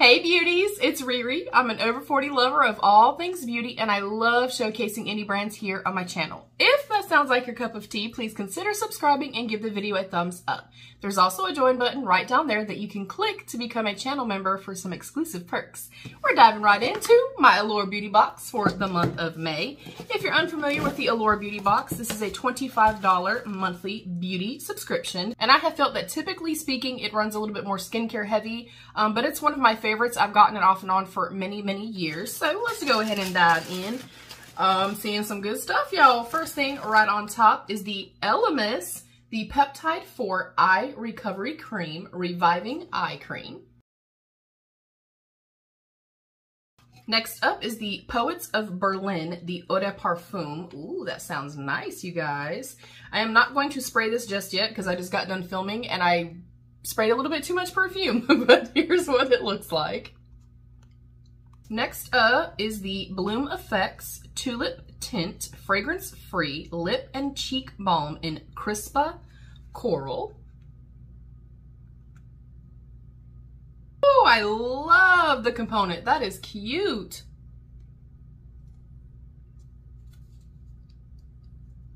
Hey beauties, it's Riri. I'm an over 40 lover of all things beauty and I love showcasing indie brands here on my channel. If that sounds like your cup of tea, please consider subscribing and give the video a thumbs up. There's also a join button right down there that you can click to become a channel member for some exclusive perks. We're diving right into my Allure beauty box for the month of May. If you're unfamiliar with the Allure beauty box, this is a $25 monthly beauty subscription. And I have felt that typically speaking, it runs a little bit more skincare heavy, but it's one of my favorites. I've gotten it off and on for many, many years. So let's go ahead and dive in. Seeing some good stuff, y'all. First thing right on top is the Elemis, the Peptide 4 Eye Recovery Cream, Reviving Eye Cream. Next up is the Poets of Berlin, the Eau de Parfum. Ooh, that sounds nice, you guys. I am not going to spray this just yet because I just got done filming and I sprayed a little bit too much perfume, but here's what it looks like. Next up is the Bloom Effects Tulip Tint Fragrance-Free Lip and Cheek Balm in Crispa Coral. Oh, I love the component. That is cute.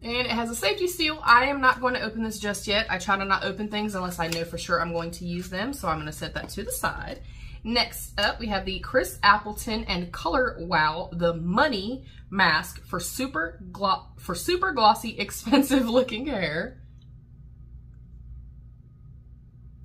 And it has a safety seal. I am not going to open this just yet. I try to not open things unless I know for sure I'm going to use them. So I'm going to set that to the side. Next up, we have the Chris Appleton and Color Wow, the Money Mask for super glossy, expensive looking hair.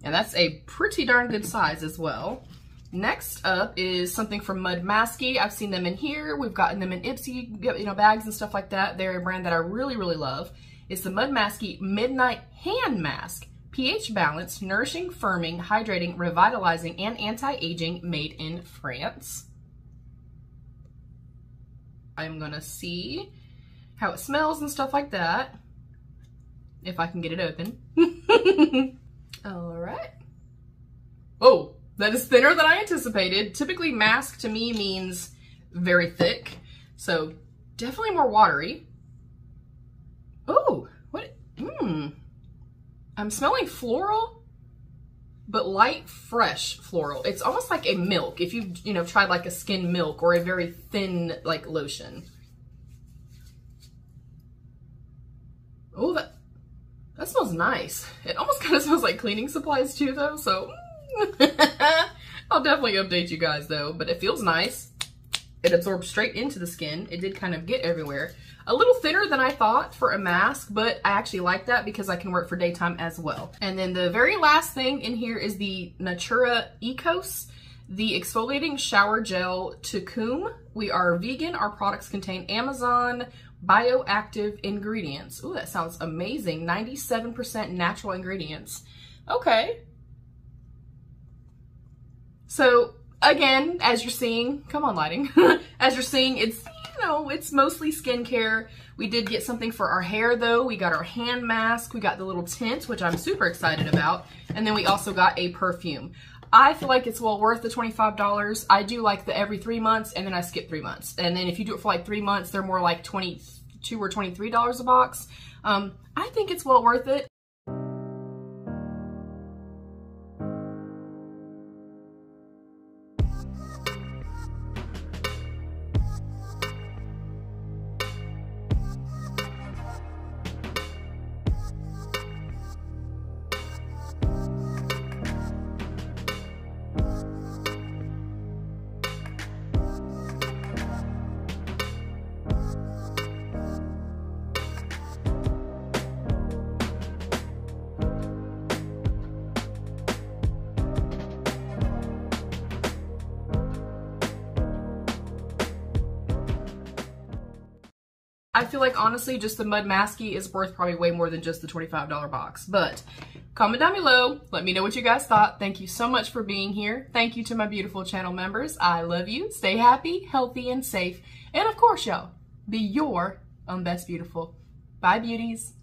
And that's a pretty darn good size as well. Next up is something from Mud Masky. I've seen them in here. We've gotten them in IPSY, bags and stuff like that. They're a brand that I really, really love. It's the Mud Masky Midnight Hand Mask. pH balanced, nourishing, firming, hydrating, revitalizing, and anti-aging, made in France. I'm gonna see how it smells and stuff like that. If I can get it open. All right. Oh, that is thinner than I anticipated. Typically mask to me means very thick. So definitely more watery. Oh, what? I'm smelling floral, but light, fresh floral. It's almost like a milk. If you've, tried like a skin milk or a very thin like lotion. Oh, that smells nice. It almost kind of smells like cleaning supplies too though, so I'll definitely update you guys though, but it feels nice. It absorbs straight into the skin. It did kind of get everywhere. A little thinner than I thought for a mask, but I actually like that because I can wear it for daytime as well. And then the very last thing in here is the Natura Ecos, the Exfoliating Shower Gel Tukum. We are vegan. Our products contain Amazon bioactive ingredients. Ooh, that sounds amazing. 97% natural ingredients. Okay. So again, as you're seeing, come on lighting, as you're seeing, it's, it's mostly skincare. We did get something for our hair though. We got our hand mask, we got the little tint, which I'm super excited about. And then we also got a perfume. I feel like it's well worth the $25. I do like the every 3 months and then I skip 3 months. And then if you do it for like 3 months, they're more like $22 or $23 a box. I think it's well worth it. I feel like honestly just the Mud Masky is worth probably way more than just the $25 box. But comment down below, let me know what you guys thought. Thank you so much for being here. Thank you to my beautiful channel members. I love you. Stay happy, healthy, and safe. And of course, y'all, be your own best beautiful. Bye, beauties.